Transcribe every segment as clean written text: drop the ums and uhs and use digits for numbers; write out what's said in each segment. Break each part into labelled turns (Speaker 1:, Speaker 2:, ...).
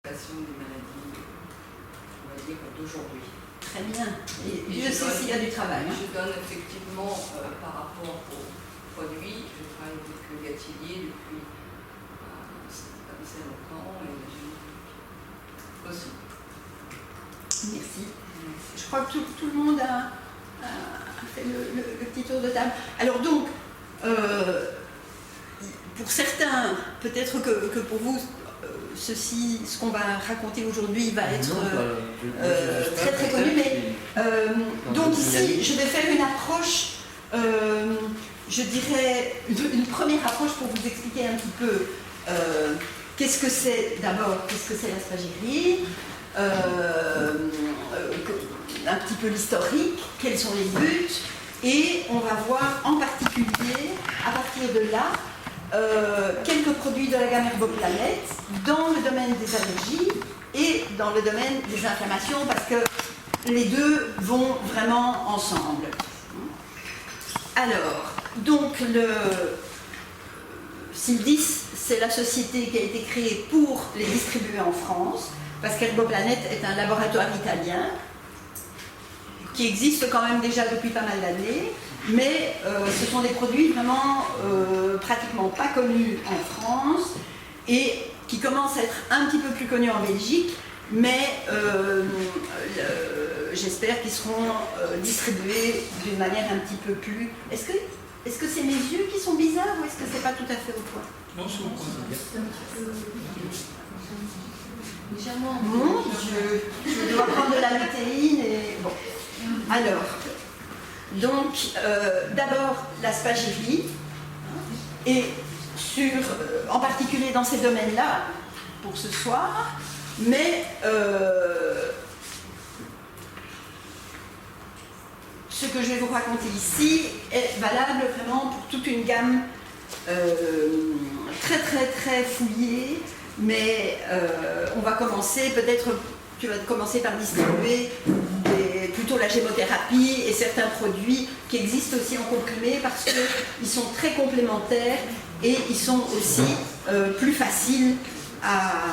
Speaker 1: des maladies, on va dire, d'aujourd'hui.
Speaker 2: Très bien. Et Dieu sait s'il y a du travail.
Speaker 1: Je donne effectivement, par rapport aux produits, je travaille avec Gatelier depuis assez longtemps et j'ai aussi.
Speaker 2: Merci. Je crois que tout le monde a fait le petit tour de table. Alors donc, pour certains, peut-être que pour vous, ce qu'on va raconter aujourd'hui va être très très connu, mais donc ici, je vais faire une approche, je dirais, une première approche pour vous expliquer un petit peu qu'est-ce que c'est d'abord, qu'est-ce que c'est la spagyrie, un petit peu l'historique, quels sont les buts, et on va voir en particulier, à partir de là, quelques produits de la gamme Herboplanète dans le domaine des allergies et dans le domaine des inflammations, parce que les deux vont vraiment ensemble. Alors, donc Sildis, c'est la société qui a été créée pour les distribuer en France, parce qu'Herboplanète est un laboratoire italien qui existe quand même déjà depuis pas mal d'années, mais ce sont des produits vraiment pratiquement pas connus en France et qui commencent à être un petit peu plus connus en Belgique, mais j'espère qu'ils seront distribués d'une manière un petit peu plus... Est-ce que c'est mes yeux qui sont bizarres ou est-ce que c'est pas tout à fait au point?
Speaker 3: Non, c'est au point.
Speaker 2: Mon Dieu, je dois prendre de la lutéine et... Bon, alors... Donc, d'abord, la spagyrie, et en particulier dans ces domaines-là, pour ce soir, mais ce que je vais vous raconter ici est valable vraiment pour toute une gamme très très très fouillée, mais on va commencer, peut-être tu vas commencer par distribuer plutôt la gémothérapie et certains produits qui existent aussi en comprimé parce qu'ils sont très complémentaires et ils sont aussi plus faciles à...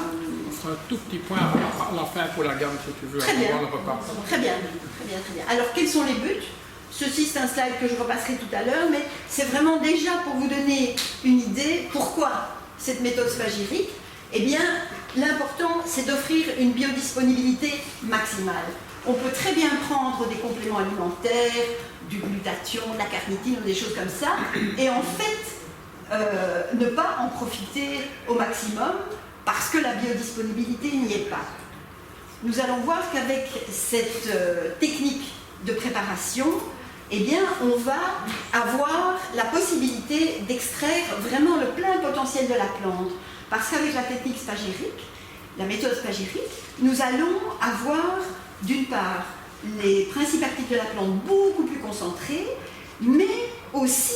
Speaker 3: On fera un tout petit point à la fin pour la gamme si tu veux.
Speaker 2: Très bien.
Speaker 3: Le repas.
Speaker 2: Très bien, très bien, très bien. Alors quels sont les buts? Ceci c'est un slide que je repasserai tout à l'heure, mais c'est vraiment déjà pour vous donner une idée pourquoi cette méthode spagyrique. Eh bien, l'important c'est d'offrir une biodisponibilité maximale. On peut très bien prendre des compléments alimentaires, du glutathion, de la carnitine ou des choses comme ça, et en fait, ne pas en profiter au maximum parce que la biodisponibilité n'y est pas. Nous allons voir qu'avec cette technique de préparation, eh bien, on va avoir la possibilité d'extraire vraiment le plein potentiel de la plante. Parce qu'avec la technique spagyrique, la méthode spagyrique, nous allons avoir d'une part les principes actifs de la plante beaucoup plus concentrés, mais aussi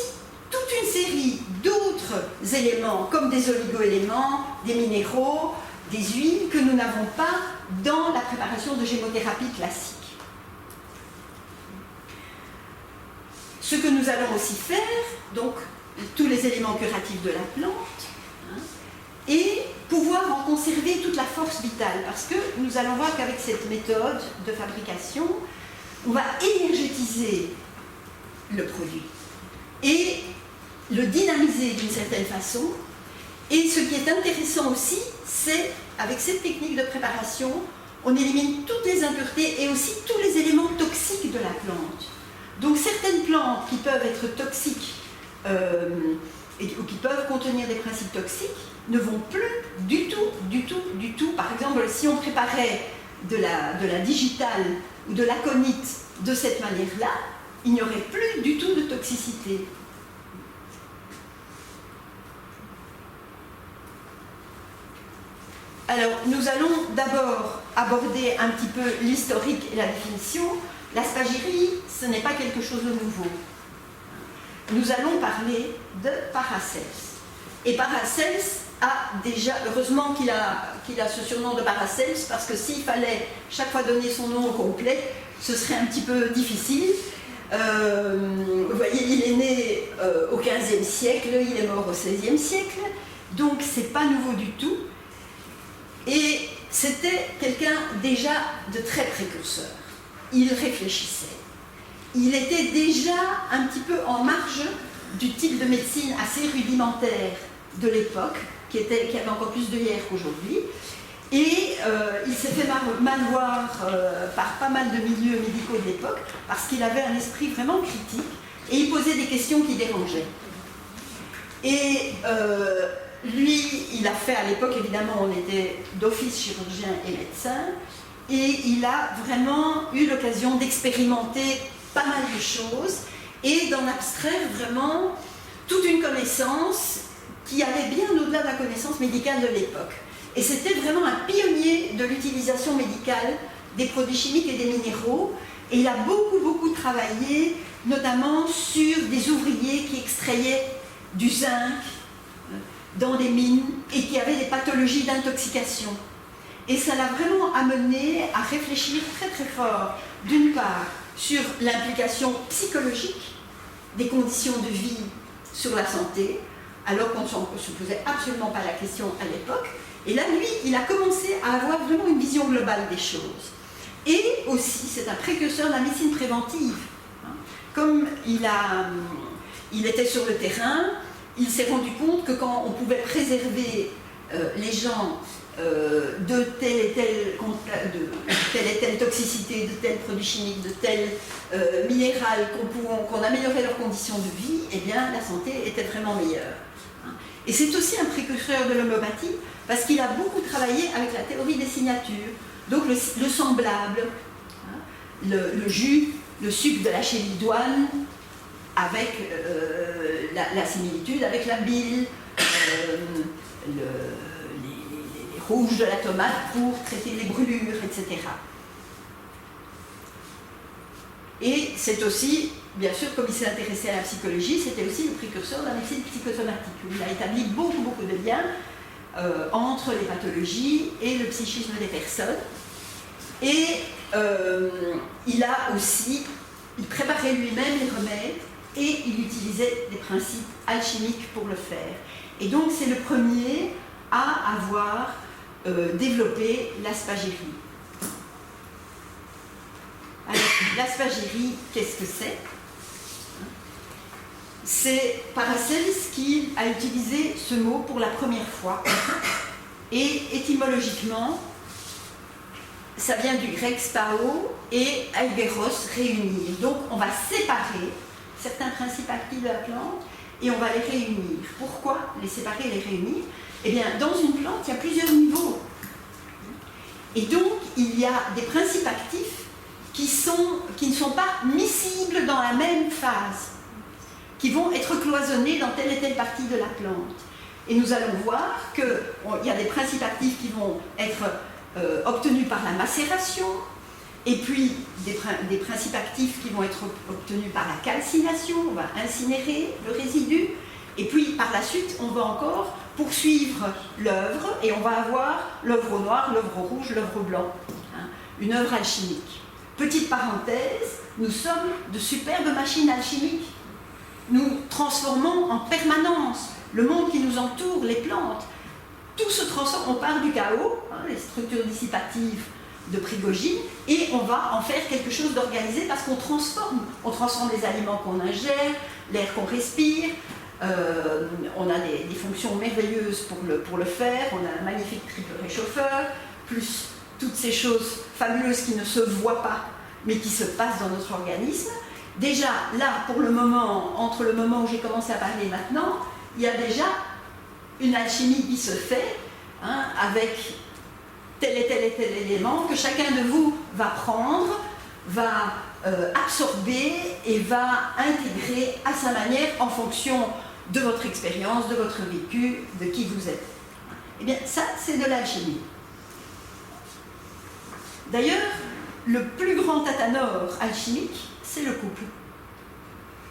Speaker 2: toute une série d'autres éléments, comme des oligo-éléments, des minéraux, des huiles, que nous n'avons pas dans la préparation de gémothérapie classique. Ce que nous allons aussi faire, donc tous les éléments curatifs de la plante, et pouvoir en conserver toute la force vitale, parce que nous allons voir qu'avec cette méthode de fabrication, on va énergétiser le produit et le dynamiser d'une certaine façon. Et ce qui est intéressant aussi, c'est avec cette technique de préparation, on élimine toutes les impuretés et aussi tous les éléments toxiques de la plante. Donc certaines plantes qui peuvent être toxiques ou qui peuvent contenir des principes toxiques ne vont plus du tout. Par exemple, si on préparait de la digitale ou de l'aconite de cette manière-là, il n'y aurait plus du tout de toxicité. Alors, nous allons d'abord aborder un petit peu l'historique et la définition. La spagyrie, ce n'est pas quelque chose de nouveau. Nous allons parler de Paracels. Et Paracels a déjà, heureusement qu'il a ce surnom de Paracels, parce que s'il fallait chaque fois donner son nom au complet, ce serait un petit peu difficile. Vous voyez, il est né au XVe siècle, il est mort au XVIe siècle, donc c'est pas nouveau du tout. Et c'était quelqu'un déjà de très précurseur. Il réfléchissait. Il était déjà un petit peu en marge du type de médecine assez rudimentaire de l'époque, qui avait encore plus de hier qu'aujourd'hui. Et il s'est fait mal voir par pas mal de milieux médicaux de l'époque, parce qu'il avait un esprit vraiment critique, et il posait des questions qui dérangeaient. Et lui, il a fait à l'époque, évidemment, on était d'office chirurgien et médecin, et il a vraiment eu l'occasion d'expérimenter pas mal de choses, et d'en abstraire vraiment toute une connaissance qui allait bien au-delà de la connaissance médicale de l'époque. Et c'était vraiment un pionnier de l'utilisation médicale des produits chimiques et des minéraux. Et il a beaucoup travaillé, notamment sur des ouvriers qui extrayaient du zinc dans des mines et qui avaient des pathologies d'intoxication. Et ça l'a vraiment amené à réfléchir très fort, d'une part, sur l'implication psychologique des conditions de vie sur la santé, alors qu'on ne se posait absolument pas la question à l'époque. Et là, lui, il a commencé à avoir vraiment une vision globale des choses. Et aussi, c'est un précurseur de la médecine préventive. Comme il était sur le terrain, il s'est rendu compte que quand on pouvait préserver les gens de telle et telle toxicité, de tel produit chimique, de tel minéral, qu'on améliorait leurs conditions de vie, eh bien la santé était vraiment meilleure. Et c'est aussi un précurseur de l'homéopathie, parce qu'il a beaucoup travaillé avec la théorie des signatures, donc le semblable, le jus, le sucre de la chélidoine, avec la similitude avec la bile, les rouges de la tomate pour traiter les brûlures, etc. Et c'est aussi, bien sûr, comme il s'est intéressé à la psychologie, c'était aussi le précurseur de la médecine psychosomatique. Il a établi beaucoup de liens entre les pathologies et le psychisme des personnes. Et il préparait lui-même les remèdes et il utilisait des principes alchimiques pour le faire. Et donc c'est le premier à avoir développé l'aspagérie. Alors, l'aspagérie, qu'est-ce que c'est ? C'est Paracelse qui a utilisé ce mot pour la première fois. Et étymologiquement, ça vient du grec spao et aigeros, réunir. Donc on va séparer certains principes actifs de la plante et on va les réunir. Pourquoi les séparer et les réunir ? Eh bien, dans une plante, il y a plusieurs niveaux. Et donc, il y a des principes actifs qui ne sont pas miscibles dans la même phase, qui vont être cloisonnés dans telle et telle partie de la plante. Et nous allons voir qu'il y a des principes actifs qui vont être obtenus par la macération, et puis des principes actifs qui vont être obtenus par la calcination, on va incinérer le résidu, et puis par la suite, on va encore poursuivre l'œuvre, et on va avoir l'œuvre noire, l'œuvre rouge, l'œuvre blanc, une œuvre alchimique. Petite parenthèse, nous sommes de superbes machines alchimiques. Nous transformons en permanence le monde qui nous entoure, les plantes. Tout se transforme, on part du chaos, les structures dissipatives de Prigogine, et on va en faire quelque chose d'organisé parce qu'on transforme. On transforme les aliments qu'on ingère, l'air qu'on respire. On a des fonctions merveilleuses pour le faire. On a un magnifique triple réchauffeur, plus toutes ces choses fabuleuses qui ne se voient pas, mais qui se passent dans notre organisme. Déjà, là, pour le moment, entre le moment où j'ai commencé à parler et maintenant, il y a déjà une alchimie qui se fait, avec tel et tel élément que chacun de vous va prendre, va absorber et va intégrer à sa manière en fonction de votre expérience, de votre vécu, de qui vous êtes. Eh bien, ça, c'est de l'alchimie. D'ailleurs, le plus grand tathanor alchimique, c'est le couple.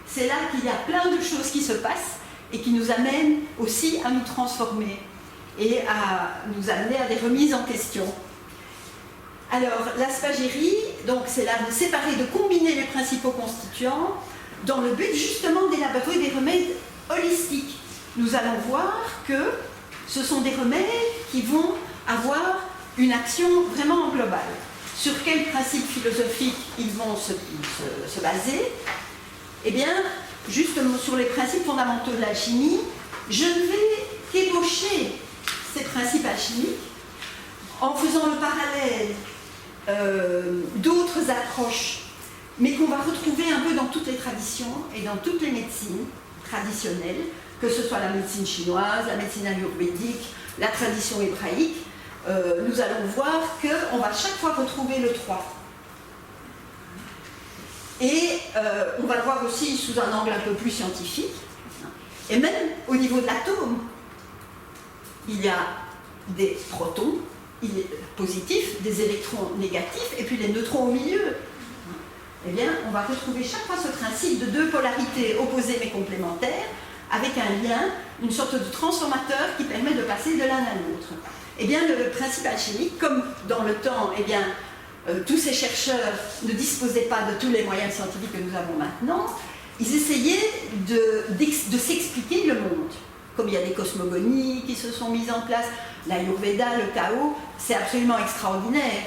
Speaker 2: C'est là qu'il y a plein de choses qui se passent et qui nous amènent aussi à nous transformer et à nous amener à des remises en question. Alors, l'aspagérie, donc c'est l'art de séparer, de combiner les principaux constituants dans le but justement d'élaborer des remèdes holistiques. Nous allons voir que ce sont des remèdes qui vont avoir une action vraiment globale. Sur quels principes philosophiques ils vont se baser? Eh bien, justement sur les principes fondamentaux de l'alchimie, je ne vais qu'ébaucher ces principes alchimiques en faisant le parallèle d'autres approches, mais qu'on va retrouver un peu dans toutes les traditions et dans toutes les médecines traditionnelles, que ce soit la médecine chinoise, la médecine ayurvédique, la tradition hébraïque. Nous allons voir qu'on va chaque fois retrouver le 3. Et on va le voir aussi sous un angle un peu plus scientifique. Et même au niveau de l'atome, il y a des protons positifs, des électrons négatifs, et puis les neutrons au milieu. Eh bien, on va retrouver chaque fois ce principe de deux polarités opposées mais complémentaires, avec un lien, une sorte de transformateur qui permet de passer de l'un à l'autre. Eh bien, le principe alchimique, comme dans le temps, eh bien, tous ces chercheurs ne disposaient pas de tous les moyens scientifiques que nous avons maintenant, ils essayaient de s'expliquer le monde. Comme il y a des cosmogonies qui se sont mises en place, l'Ayurveda, le Tao, c'est absolument extraordinaire.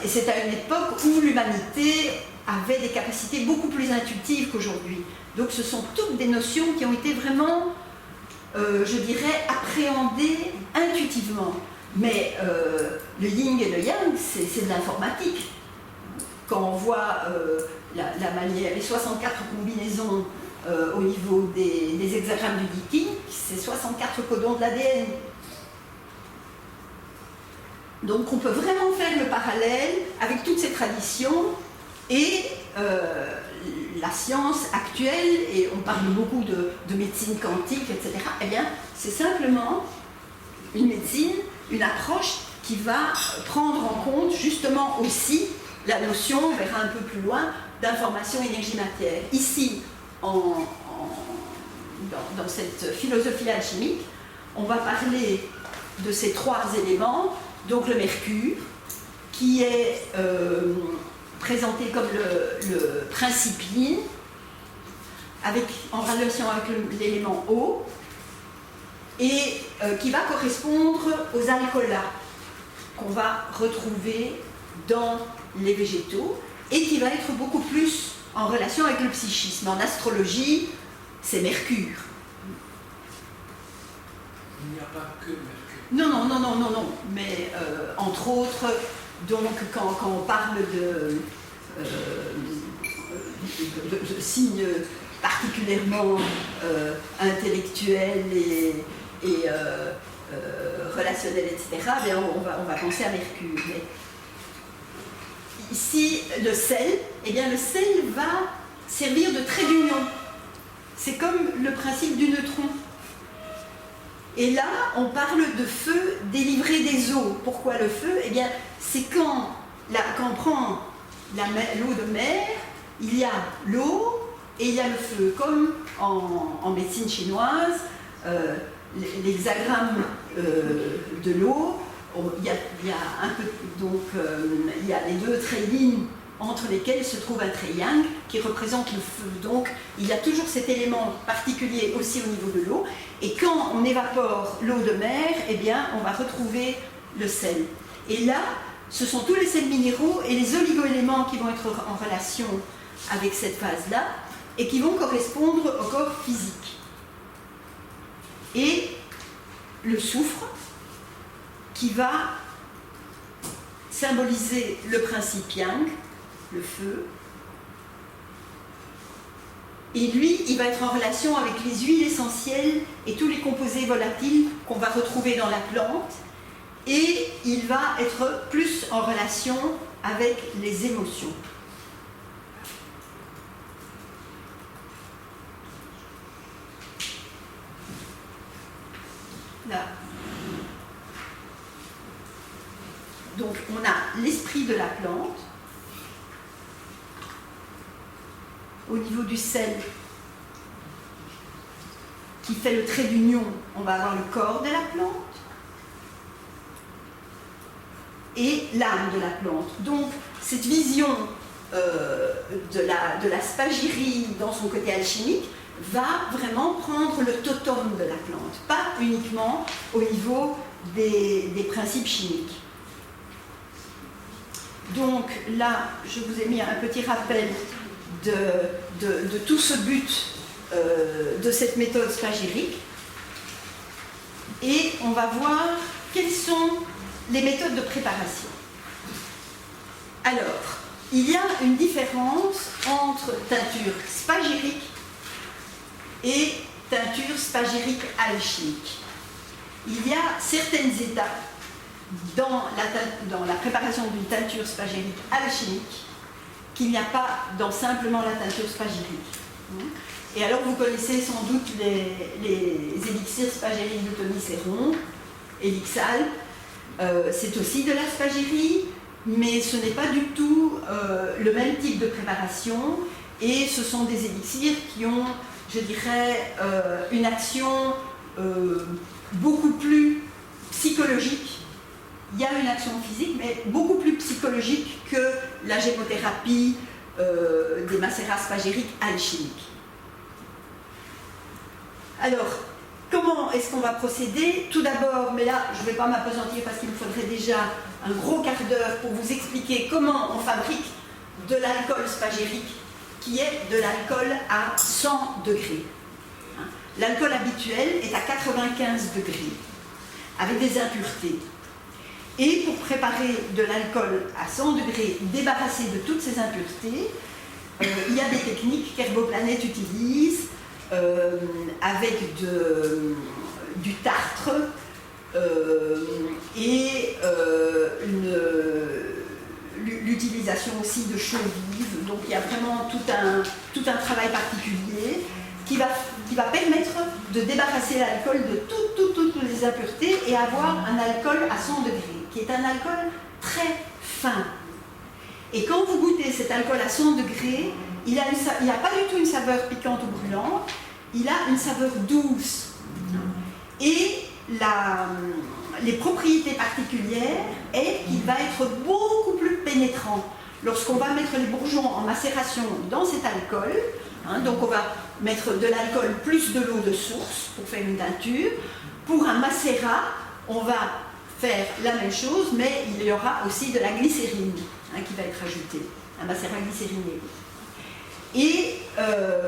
Speaker 2: Et c'est à une époque où l'humanité avait des capacités beaucoup plus intuitives qu'aujourd'hui. Donc ce sont toutes des notions qui ont été vraiment, je dirais, appréhendées intuitivement. Mais le yin et le yang, c'est de l'informatique. Quand on voit la manière, les 64 combinaisons au niveau des hexagrammes du Yi King, c'est 64 codons de l'ADN. Donc on peut vraiment faire le parallèle avec toutes ces traditions et la science actuelle, et on parle beaucoup de médecine quantique, etc. Eh bien, c'est simplement une médecine, une approche qui va prendre en compte justement aussi la notion, on verra un peu plus loin, d'information énergie-matière. Ici, dans cette philosophie alchimique, on va parler de ces 3 éléments, donc le mercure, qui est présenté comme le principe yin, en relation avec l'élément eau, et qui va correspondre aux alcoolats qu'on va retrouver dans les végétaux, et qui va être beaucoup plus en relation avec le psychisme. En astrologie, c'est Mercure.
Speaker 4: Il n'y a pas que Mercure.
Speaker 2: Non. Mais entre autres, donc quand on parle de signes particulièrement intellectuels et relationnels, etc., bien on va penser à Mercure. Mais ici, le sel, eh bien le sel va servir de trait d'union. C'est comme le principe du neutron. Et là, on parle de feu délivré des eaux. Pourquoi le feu? Eh bien, c'est quand on prend l'eau de mer, il y a l'eau et il y a le feu. Comme en médecine chinoise, l'hexagramme de l'eau, il y a un peu, donc il y a les 2 traits yin entre lesquels se trouve un trait yang qui représente le feu. Donc il y a toujours cet élément particulier aussi au niveau de l'eau. Et quand on évapore l'eau de mer, eh bien on va retrouver le sel. Et là, ce sont tous les sels minéraux et les oligoéléments qui vont être en relation avec cette phase-là et qui vont correspondre au corps physique. Et le soufre, qui va symboliser le principe yang, le feu. Et lui, il va être en relation avec les huiles essentielles et tous les composés volatiles qu'on va retrouver dans la plante. Et il va être plus en relation avec les émotions. Là. Donc on a l'esprit de la plante. Au niveau du sel, qui fait le trait d'union, on va avoir le corps de la plante et l'âme de la plante. Donc cette vision de la spagyrie dans son côté alchimique va vraiment prendre le totem de la plante, pas uniquement au niveau des principes chimiques. Donc là, je vous ai mis un petit rappel de tout ce but de cette méthode spagyrique. Et on va voir quelles sont les méthodes de préparation. Alors, il y a une différence entre teinture spagyrique et teinture spagyrique alchimique. Il y a certaines étapes dans la préparation d'une teinture spagyrique alchimique qu'il n'y a pas dans simplement la teinture spagyrique. Et alors vous connaissez sans doute les élixirs spagyriques de Tony Serron, Elixal, c'est aussi de la spagyrie, mais ce n'est pas du tout le même type de préparation, et ce sont des élixirs qui ont, je dirais, une action beaucoup plus psychologique. Il y a une action physique, mais beaucoup plus psychologique que la gémothérapie des macérats spagyriques alchimiques. Alors, comment est-ce qu'on va procéder? Tout d'abord, mais là, je ne vais pas m'appesantir parce qu'il me faudrait déjà un gros quart d'heure pour vous expliquer comment on fabrique de l'alcool spagyrique, qui est de l'alcool à 100 degrés. L'alcool habituel est à 95 degrés, avec des impuretés. Et pour préparer de l'alcool à 100 degrés, débarrassé de toutes ces impuretés, il y a des techniques qu'Herboplanète utilise, avec du tartre et l'utilisation aussi de chaux vives. Donc il y a vraiment tout un travail particulier qui va permettre de débarrasser l'alcool de toutes les impuretés et avoir un alcool à 100 degrés, qui est un alcool très fin. Et quand vous goûtez cet alcool à 100 degrés, il n'a pas du tout une saveur piquante ou brûlante, il a une saveur douce. Et les propriétés particulières est qu'il va être beaucoup plus pénétrant. Lorsqu'on va mettre les bourgeons en macération dans cet alcool, donc on va mettre de l'alcool plus de l'eau de source pour faire une teinture. Pour un macérat, on va faire la même chose, mais il y aura aussi de la glycérine qui va être ajoutée, un macérat glycériné. Et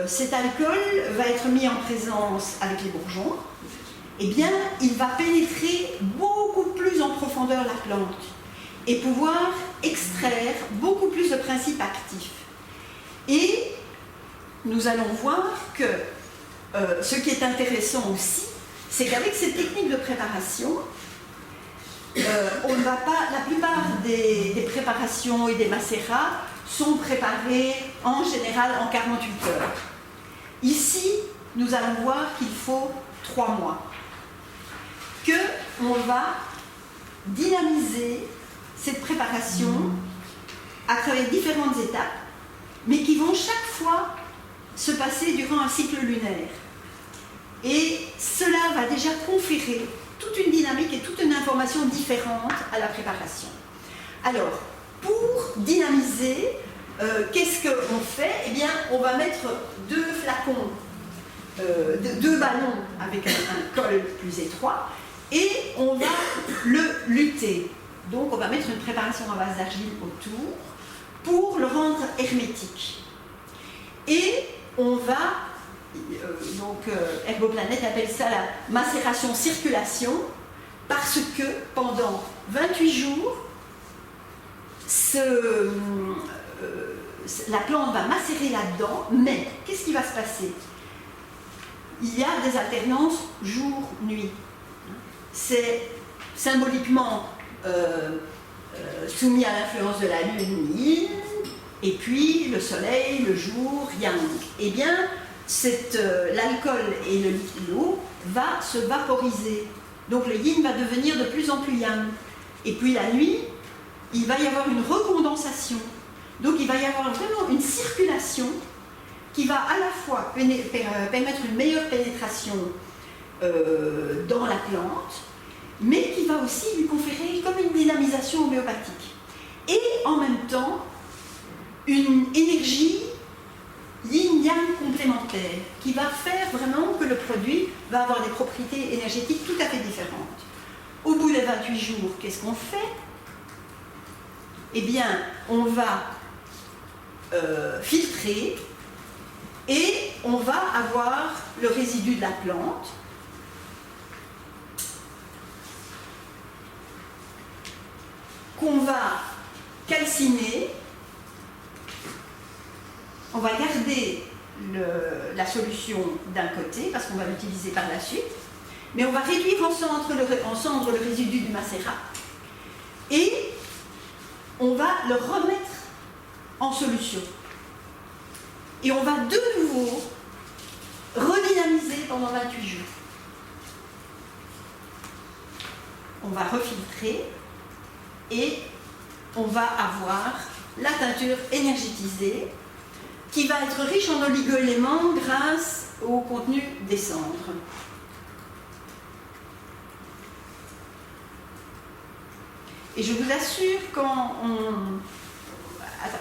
Speaker 2: cet alcool va être mis en présence avec les bourgeons. Eh bien, il va pénétrer beaucoup plus en profondeur la plante et pouvoir extraire beaucoup plus de principes actifs. Et nous allons voir que ce qui est intéressant aussi, c'est qu'avec cette technique de préparation, on ne va pas, la plupart des préparations et des macérats sont préparés en général en 48 heures. Ici, nous allons voir qu'il faut 3 mois. Qu'on va dynamiser cette préparation à travers différentes étapes, mais qui vont chaque fois se passer durant un cycle lunaire. Et cela va déjà conférer toute une dynamique et toute une information différente à la préparation. Alors, pour dynamiser, qu'est-ce qu'on fait? Eh bien, on va mettre 2 flacons, 2 ballons avec un col plus étroit, et on va le lutter. Donc, on va mettre une préparation à base d'argile autour pour le rendre hermétique. Et on va, Herboplanète appelle ça la macération-circulation, parce que pendant 28 jours, la plante va macérer là-dedans, mais qu'est-ce qui va se passer? Il y a des alternances jour-nuit. C'est symboliquement soumis à l'influence de la lune, et puis le soleil, le jour, yang. Eh bien, l'alcool et l'eau va se vaporiser. Donc le yin va devenir de plus en plus yang. Et puis la nuit, il va y avoir une recondensation. Donc il va y avoir vraiment une circulation qui va à la fois permettre une meilleure pénétration dans la plante, mais qui va aussi lui conférer comme une dynamisation homéopathique. Et en même temps, une énergie yin-yang complémentaire qui va faire vraiment que le produit va avoir des propriétés énergétiques tout à fait différentes. Au bout des 28 jours, qu'est-ce qu'on fait? eh bien, on va filtrer et on va avoir le résidu de la plante qu'on va calciner. On va garder la solution d'un côté parce qu'on va l'utiliser par la suite, mais on va réduire en cendre le résidu du macérat et on va le remettre en solution. Et on va de nouveau redynamiser pendant 28 jours. On va refiltrer et on va avoir la teinture énergétisée qui va être riche en oligo-éléments grâce au contenu des cendres. Et je vous assure,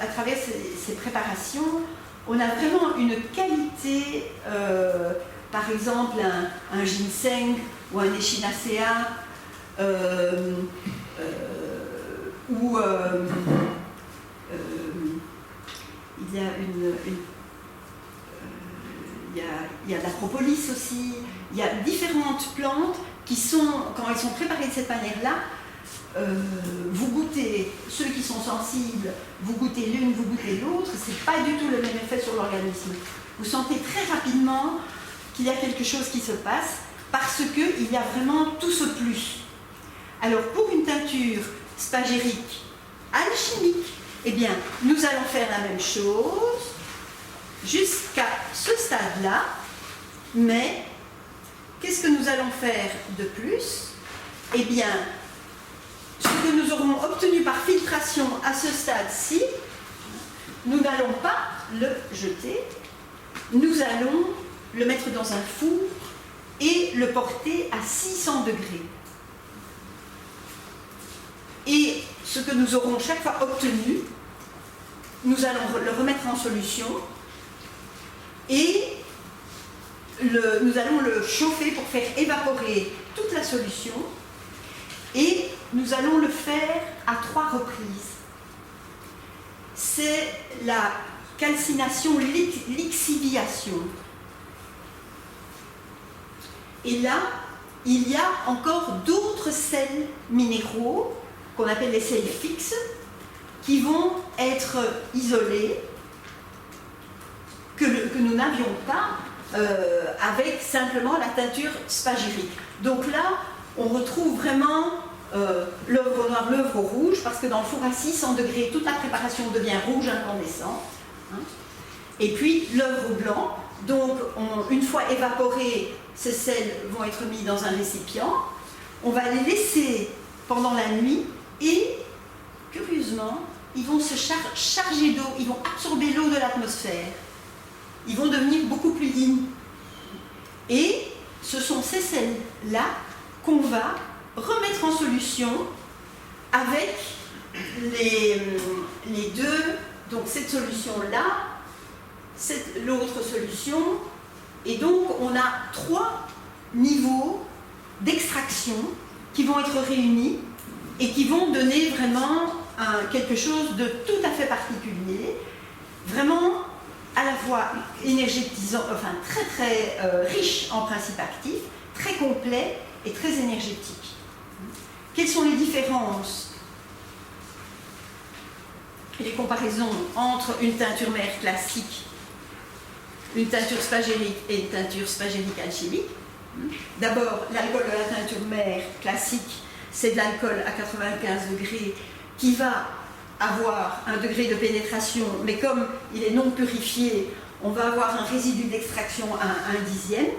Speaker 2: à travers ces préparations, on a vraiment une qualité, par exemple un ginseng ou un echinacea, ou il y a de la propolis aussi, il y a différentes plantes qui sont, quand elles sont préparées de cette manière-là, vous goûtez, ceux qui sont sensibles, vous goûtez l'une, vous goûtez l'autre, c'est pas du tout le même effet sur l'organisme. Vous sentez très rapidement qu'il y a quelque chose qui se passe parce qu'il y a vraiment tout ce plus. Alors pour une teinture spagérique alchimique, eh bien, nous allons faire la même chose jusqu'à ce stade-là, mais qu'est-ce que nous allons faire de plus? Eh bien, ce que nous aurons obtenu par filtration à ce stade-ci, nous n'allons pas le jeter, nous allons le mettre dans un four et le porter à 600 degrés. Et ce que nous aurons chaque fois obtenu, nous allons le remettre en solution et nous allons le chauffer pour faire évaporer toute la solution et nous allons le faire à 3 reprises. C'est la calcination, lixiviation. Et là, il y a encore d'autres sels minéraux qu'on appelle les sels fixes, qui vont être isolés, que nous n'avions pas avec simplement la teinture spagérique. Donc là, on retrouve vraiment l'œuvre noire, l'œuvre rouge, parce que dans le four à 600 degrés, toute la préparation devient rouge incandescente. Hein. Et puis l'œuvre blanc, donc une fois évaporés, ces sels vont être mis dans un récipient. On va les laisser pendant la nuit et, curieusement, ils vont se charger d'eau, ils vont absorber l'eau de l'atmosphère. Ils vont devenir beaucoup plus dignes. Et ce sont ces sels-là qu'on va remettre en solution avec les deux, donc cette solution-là, l'autre solution, et donc on a 3 niveaux d'extraction qui vont être réunis et qui vont donner vraiment quelque chose de tout à fait particulier, vraiment à la fois énergétisant, enfin très très riche en principes actifs, très complet et très énergétique. Quelles sont les différences et les comparaisons entre une teinture mère classique, une teinture spagérique et une teinture spagérique alchimique? D'abord, l'alcool de la teinture mère classique, c'est de l'alcool à 95 degrés qui va avoir un degré de pénétration, mais comme il est non purifié, on va avoir un résidu d'extraction à 1/10.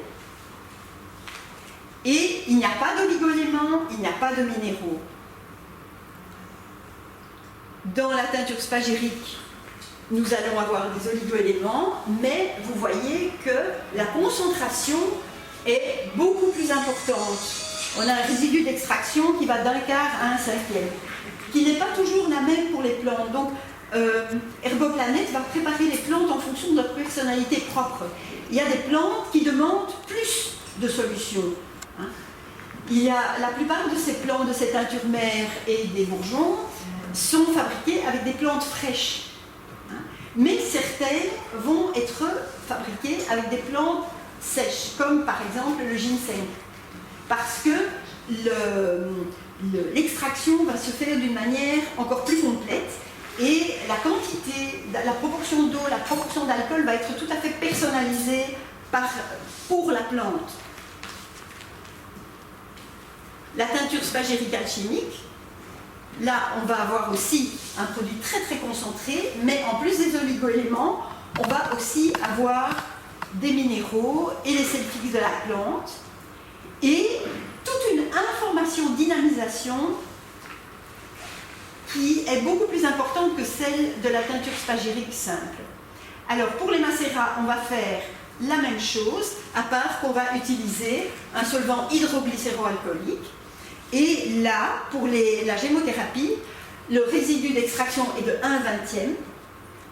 Speaker 2: Et il n'y a pas d'oligo-éléments, il n'y a pas de minéraux. Dans la teinture spagérique, nous allons avoir des oligo-éléments, mais vous voyez que la concentration est beaucoup plus importante. On a un résidu d'extraction qui va d'1/4 à 1/5, qui n'est pas toujours la même pour les plantes. Donc, Herboplanète va préparer les plantes en fonction de leur personnalité propre. Il y a des plantes qui demandent plus de solutions. Il y a la plupart de ces plantes de ces teintures mères et des bourgeons sont fabriquées avec des plantes fraîches. Hein. Mais certaines vont être fabriquées avec des plantes sèches, comme par exemple le ginseng. Parce que l'extraction va se faire d'une manière encore plus complète et la quantité, la proportion d'eau, la proportion d'alcool va être tout à fait personnalisée pour la plante. La teinture spagérique alchimique, là on va avoir aussi un produit très très concentré, mais en plus des oligo-éléments, on va aussi avoir des minéraux et les sels fixes de la plante et toute une information dynamisation qui est beaucoup plus importante que celle de la teinture spagérique simple. Alors pour les macérats, on va faire la même chose, à part qu'on va utiliser un solvant hydroglycéroalcoolique. Et là, pour la gémothérapie, le résidu d'extraction est de 1/20,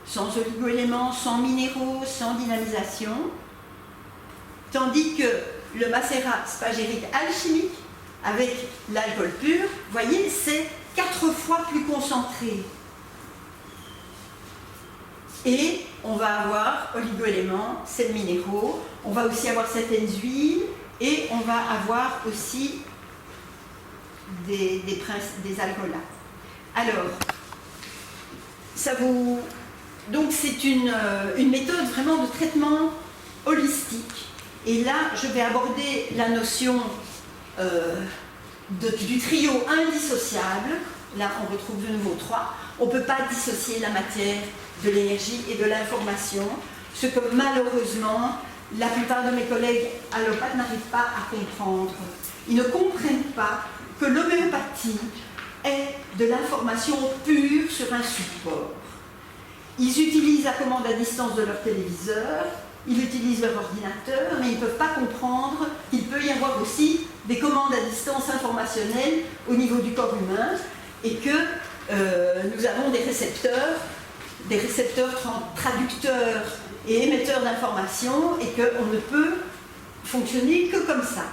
Speaker 2: sans oligo-éléments, sans minéraux, sans dynamisation. Tandis que le macérat spagérique alchimique, avec l'alcool pur, vous voyez, c'est 4 fois plus concentré. Et on va avoir oligo-éléments, sels minéraux, on va aussi avoir certaines huiles, et on va avoir aussi des alcoolats. Alors, donc c'est une méthode vraiment de traitement holistique. Et là, je vais aborder la notion du trio indissociable. Là, on retrouve de nouveau 3. On ne peut pas dissocier la matière de l'énergie et de l'information, ce que malheureusement, la plupart de mes collègues allopathes n'arrivent pas à comprendre. Ils ne comprennent pas que l'homéopathie est de l'information pure sur un support. Ils utilisent la commande à distance de leur téléviseur, ils utilisent leur ordinateur, mais ils ne peuvent pas comprendre qu'il peut y avoir aussi des commandes à distance informationnelles au niveau du corps humain et que nous avons des récepteurs traducteurs et émetteurs d'informations et qu'on ne peut fonctionner que comme ça.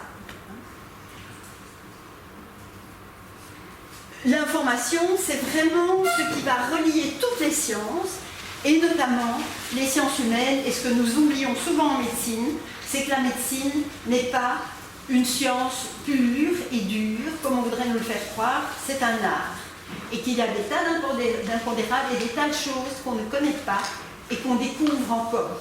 Speaker 2: L'information, c'est vraiment ce qui va relier toutes les sciences, et notamment les sciences humaines. Et ce que nous oublions souvent en médecine, c'est que la médecine n'est pas une science pure et dure, comme on voudrait nous le faire croire, c'est un art. Et qu'il y a des tas d'impondérables et des tas de choses qu'on ne connaît pas et qu'on découvre encore.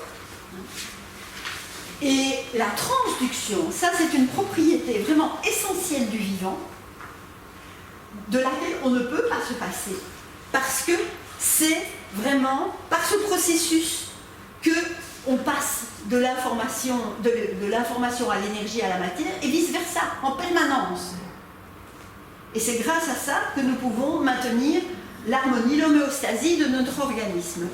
Speaker 2: Et la transduction, ça c'est une propriété vraiment essentielle du vivant, de laquelle on ne peut pas se passer, parce que c'est vraiment par ce processus qu'on passe de l'information à l'énergie, à la matière, et vice-versa, en permanence. Et c'est grâce à ça que nous pouvons maintenir l'harmonie, l'homéostasie de notre organisme.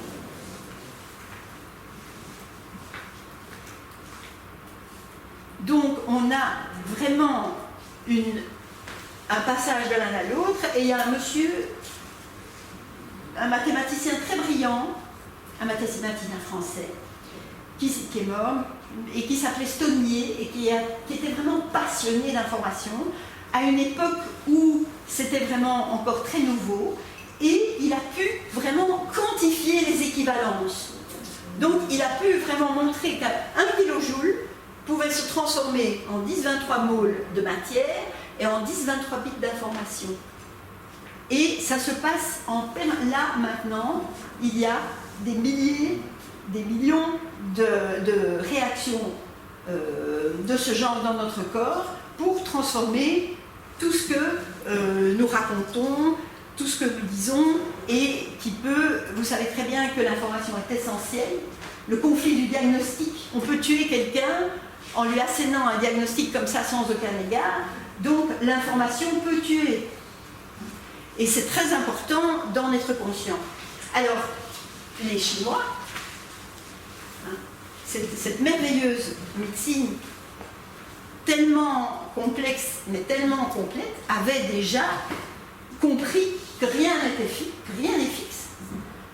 Speaker 2: Donc on a vraiment un passage de l'un à l'autre, et il y a un monsieur, un mathématicien très brillant, un mathématicien français, qui est mort, et qui s'appelait Stonnier, et qui était vraiment passionné d'information, à une époque où c'était vraiment encore très nouveau, et il a pu vraiment quantifier les équivalences. Donc il a pu vraiment montrer qu'un kilojoule pouvait se transformer en 10-23 moles de matière et en 10-23 bits d'information. Et ça se passe là maintenant, il y a des milliers, des millions de réactions de ce genre dans notre corps pour transformer tout ce que nous racontons, tout ce que nous disons, et qui peut, vous savez très bien que l'information est essentielle. Le conflit du diagnostic, on peut tuer quelqu'un en lui assénant un diagnostic comme ça sans aucun égard, donc l'information peut tuer. Et c'est très important d'en être conscient. Alors, les Chinois, cette merveilleuse médecine tellement complexe, mais tellement complète, avaient déjà compris que rien n'était fixe, que rien n'est fixe,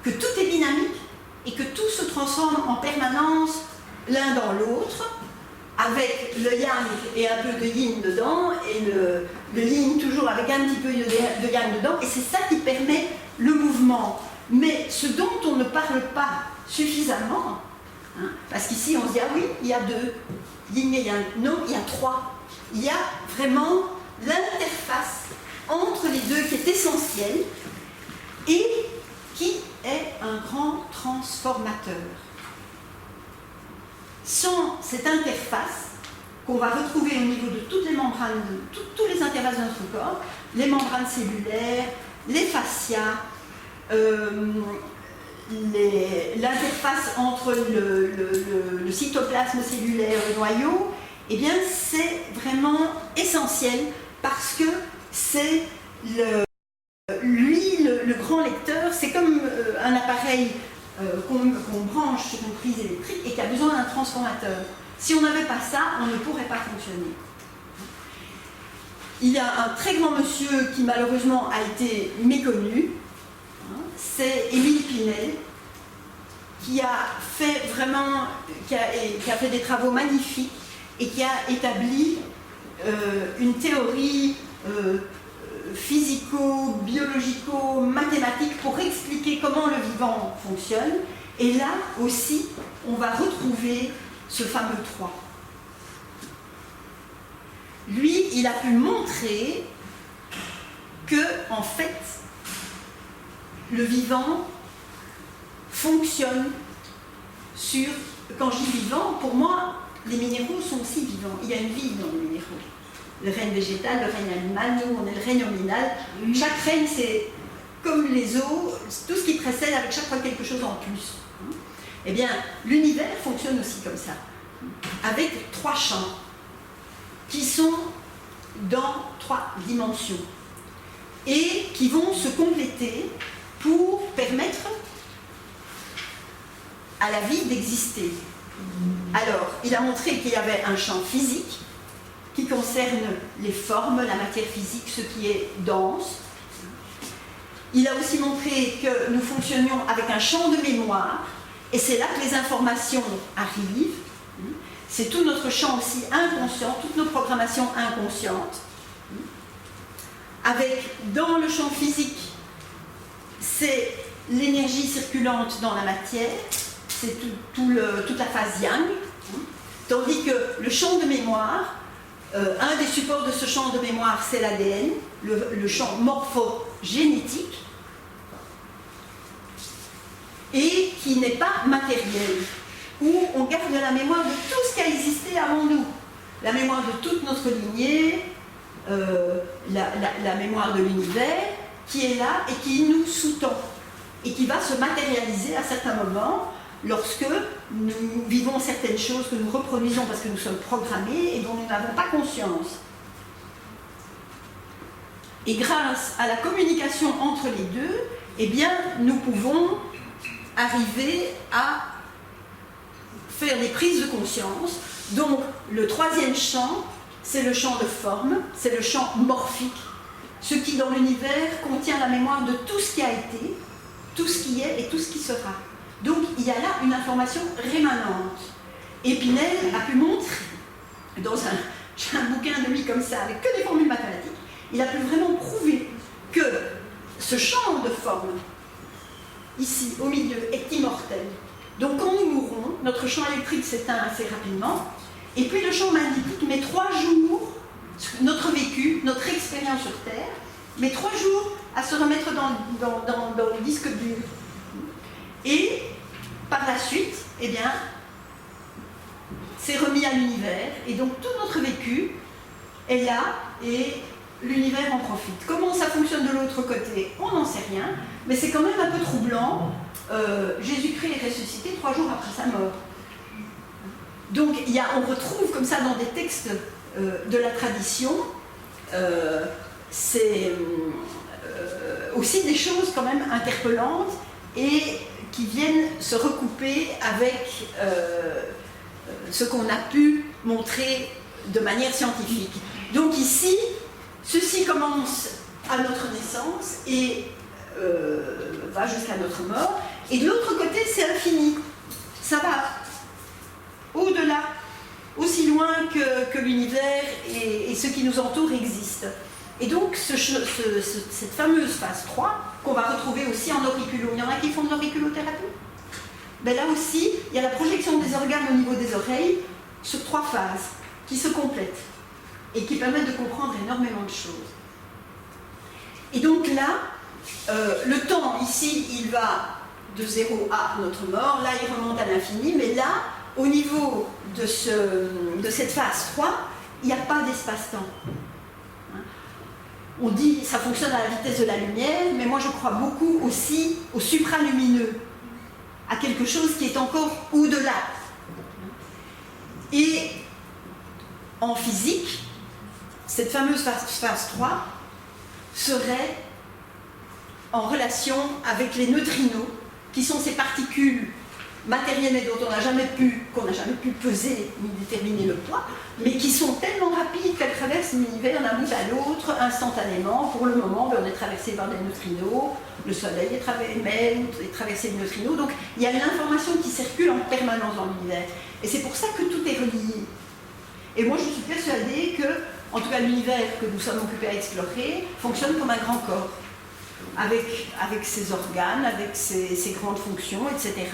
Speaker 2: que tout est dynamique et que tout se transforme en permanence l'un dans l'autre, avec le yang et un peu de yin dedans, et le yin toujours avec un petit peu de yang dedans, et c'est ça qui permet le mouvement. Mais ce dont on ne parle pas suffisamment, hein, parce qu'ici on se dit, ah oui, il y a 2 yin et yang. Non, il y a 3. Il y a vraiment l'interface entre les 2 qui est essentielle et qui est un grand transformateur. Sans cette interface, qu'on va retrouver au niveau de toutes les membranes, de tous les interfaces de notre corps, les membranes cellulaires, les fascias, l'interface entre le cytoplasme cellulaire et le noyau, eh bien c'est vraiment essentiel parce que c'est le grand lecteur, c'est comme un appareil qu'on branche sur une prise électrique et qui a besoin d'un transformateur. Si on n'avait pas ça, on ne pourrait pas fonctionner. Il y a un très grand monsieur qui malheureusement a été méconnu, c'est Émile Pinel, qui a fait vraiment, qui a fait des travaux magnifiques et qui a établi une théorie physico-biologico-mathématique pour expliquer comment le vivant fonctionne. Et là aussi, on va retrouver ce fameux 3. Lui, il a pu montrer que, en fait, le vivant fonctionne sur... Quand je dis vivant, pour moi, les minéraux sont aussi vivants. Il y a une vie dans les minéraux. Le règne végétal, le règne animal, nous, on est le règne nominal. Chaque règne, c'est comme les eaux, tout ce qui précède avec chaque fois quelque chose en plus. Eh bien, l'univers fonctionne aussi comme ça, avec 3 champs qui sont dans 3 dimensions et qui vont se compléter pour permettre à la vie d'exister. Alors, il a montré qu'il y avait un champ physique qui concerne les formes, la matière physique, ce qui est dense. Il a aussi montré que nous fonctionnions avec un champ de mémoire, et c'est là que les informations arrivent. C'est tout notre champ aussi inconscient, toutes nos programmations inconscientes. Avec, dans le champ physique, c'est l'énergie circulante dans la matière, c'est toute la phase yang, tandis que le champ de mémoire, un des supports de ce champ de mémoire, c'est l'ADN, le champ morphogénétique, et qui n'est pas matériel, où on garde la mémoire de tout ce qui a existé avant nous, la mémoire de toute notre lignée, la mémoire de l'univers, qui est là et qui nous sous-tend, et qui va se matérialiser à certains moments, lorsque nous vivons certaines choses que nous reproduisons parce que nous sommes programmés et dont nous n'avons pas conscience. Et grâce à la communication entre les deux, eh bien, nous pouvons arriver à faire des prises de conscience. Donc, le 3e champ, c'est le champ de forme, c'est le champ morphique, ce qui, dans l'univers, contient la mémoire de tout ce qui a été, tout ce qui est et tout ce qui sera. Donc, il y a là une information rémanente. Et Pinel a pu montrer, j'ai un bouquin de lui comme ça, avec que des formules mathématiques, il a pu vraiment prouver que ce champ de forme, ici, au milieu, est immortel. Donc, quand nous mourrons, notre champ électrique s'éteint assez rapidement, et puis le champ magnétique met 3 jours, notre vécu, notre expérience sur Terre, met 3 jours à se remettre dans le disque dur. Et par la suite, eh bien, c'est remis à l'univers, et donc tout notre vécu est là, et l'univers en profite. Comment ça fonctionne de l'autre côté, on n'en sait rien, mais c'est quand même un peu troublant. Jésus-Christ est ressuscité 3 jours après sa mort. Donc on retrouve comme ça dans des textes de la tradition, c'est aussi des choses quand même interpellantes et qui viennent se recouper avec ce qu'on a pu montrer de manière scientifique. Donc ici, ceci commence à notre naissance et va jusqu'à notre mort, et de l'autre côté c'est infini, ça va au-delà, aussi loin que l'univers et ce qui nous entoure existe. Et donc, cette fameuse phase 3, qu'on va retrouver aussi en auriculo. Il y en a qui font de l'auriculothérapie. Ben là aussi, il y a la projection des organes au niveau des oreilles sur 3 phases qui se complètent et qui permettent de comprendre énormément de choses. Et donc là, le temps ici, il va de 0 à notre mort. Là, il remonte à l'infini. Mais là, au niveau de cette phase 3, il n'y a pas d'espace-temps. On dit ça fonctionne à la vitesse de la lumière, mais moi je crois beaucoup aussi au supralumineux, à quelque chose qui est encore au-delà. Et en physique, cette fameuse phase 3 serait en relation avec les neutrinos, qui sont ces particules matérielles et dont qu'on n'a jamais pu peser ni déterminer le poids, mais qui sont tellement rapides qu'elles traversent l'univers d'un bout à l'autre instantanément. Pour le moment, on est traversé par des neutrinos, le Soleil est traversé de neutrinos, donc il y a une information qui circule en permanence dans l'univers. Et c'est pour ça que tout est relié. Et moi, je suis persuadée que, en tout cas, l'univers que nous sommes occupés à explorer fonctionne comme un grand corps, avec ses organes, avec ses grandes fonctions, etc.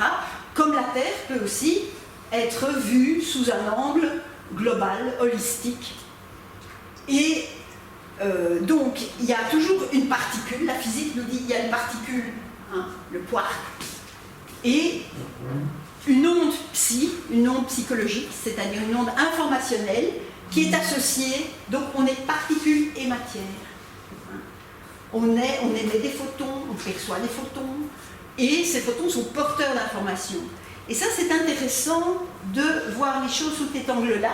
Speaker 2: Comme la Terre peut aussi être vue sous un angle global, holistique. Et donc, il y a toujours une particule, la physique nous dit qu'il y a une particule, le quark, et une onde une onde psychologique, c'est-à-dire une onde informationnelle, qui est associée, donc on est particule et matière. On émet des photons, on perçoit des photons, et ces photons sont porteurs d'informations. Et ça, c'est intéressant de voir les choses sous cet angle-là,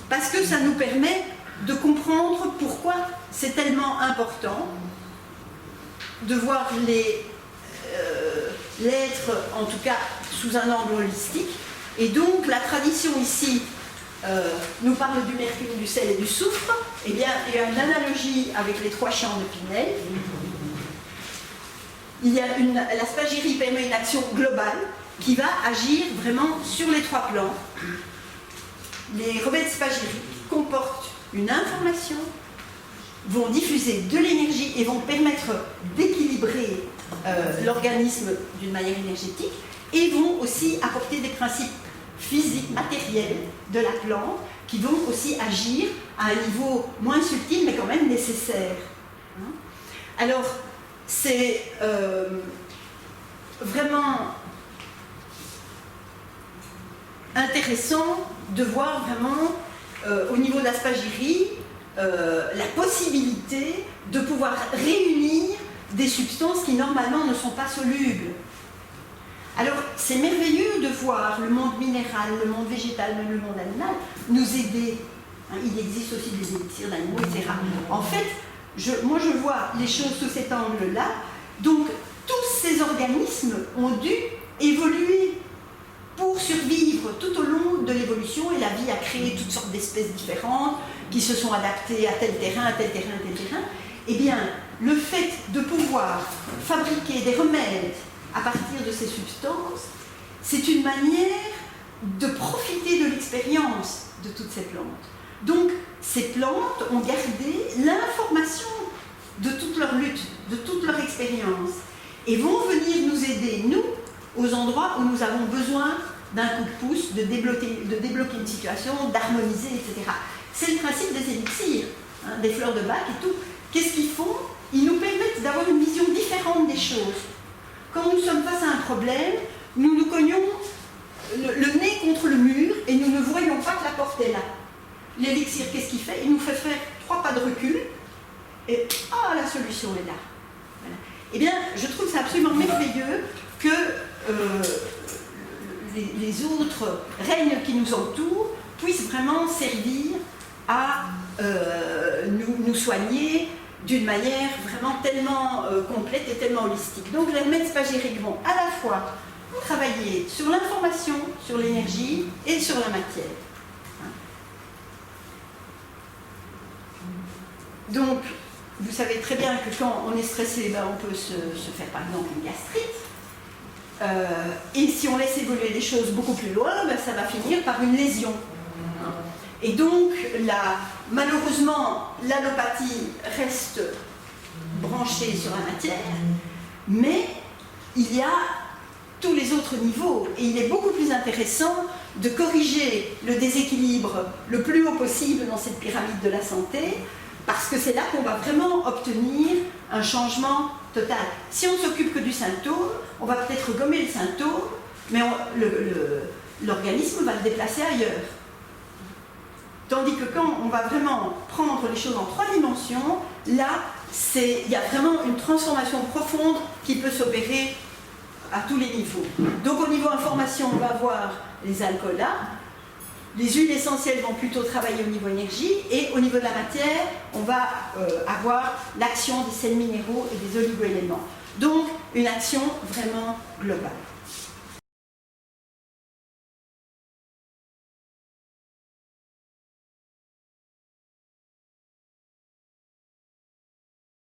Speaker 2: parce que ça nous permet de comprendre pourquoi c'est tellement important de voir l'être, en tout cas, sous un angle holistique. Et donc, la tradition ici nous parle du mercure, du sel et du soufre. Eh bien, il y a une analogie avec les 3 champs de Pinel. La spagyrie permet une action globale qui va agir vraiment sur les 3 plans. Les relais de spagyrie comportent une information, vont diffuser de l'énergie et vont permettre d'équilibrer l'organisme d'une manière énergétique, et vont aussi apporter des principes physiques, matériels de la plante, qui vont aussi agir à un niveau moins subtil, mais quand même nécessaire. Alors, c'est vraiment intéressant de voir vraiment, au niveau de la spagyrie, la possibilité de pouvoir réunir des substances qui normalement ne sont pas solubles. Alors, c'est merveilleux de voir le monde minéral, le monde végétal, même le monde animal nous aider. Il existe aussi des élixirs d'animaux, etc. En fait, moi je vois les choses sous cet angle-là. Donc, tous ces organismes ont dû évoluer pour survivre tout au long de l'évolution, et la vie a créé toutes sortes d'espèces différentes qui se sont adaptées à tel terrain, à tel terrain, à tel terrain. Eh bien, le fait de pouvoir fabriquer des remèdes à partir de ces substances, c'est une manière de profiter de l'expérience de toutes ces plantes. Donc, ces plantes ont gardé l'information de toute leur lutte, de toute leur expérience, et vont venir nous aider, nous, aux endroits où nous avons besoin d'un coup de pouce, de débloquer une situation, d'harmoniser, etc. C'est le principe des élixirs, des fleurs de bac et tout. Qu'est-ce qu'ils font? Ils nous permettent d'avoir une vision différente des choses. Quand nous sommes face à un problème, nous nous cognons le nez contre le mur et nous ne voyons pas que la porte est là. L'élixir, qu'est-ce qu'il fait? Il nous fait faire 3 pas de recul et la solution est là. Voilà. Eh bien, je trouve ça absolument merveilleux que les autres règnes qui nous entourent puissent vraiment servir à nous soigner d'une manière vraiment tellement complète et tellement holistique. Donc les remèdes spagyriques vont à la fois travailler sur l'information, sur l'énergie et sur la matière. Donc, vous savez très bien que quand on est stressé, on peut se faire par exemple une gastrite. Et si on laisse évoluer les choses beaucoup plus loin, ça va finir par une lésion. Et donc, malheureusement, l'allopathie reste branchée sur la matière, mais il y a tous les autres niveaux. Et il est beaucoup plus intéressant de corriger le déséquilibre le plus haut possible dans cette pyramide de la santé, parce que c'est là qu'on va vraiment obtenir un changement total. Si on ne s'occupe que du symptôme, on va peut-être gommer le symptôme, mais l'organisme va le déplacer ailleurs. Tandis que quand on va vraiment prendre les choses en 3 dimensions, là, il y a vraiment une transformation profonde qui peut s'opérer à tous les niveaux. Donc au niveau information, on va voir les alcools-là. Les huiles essentielles vont plutôt travailler au niveau énergie, et au niveau de la matière, on va avoir l'action des sels minéraux et des oligo-éléments. Donc une action vraiment globale.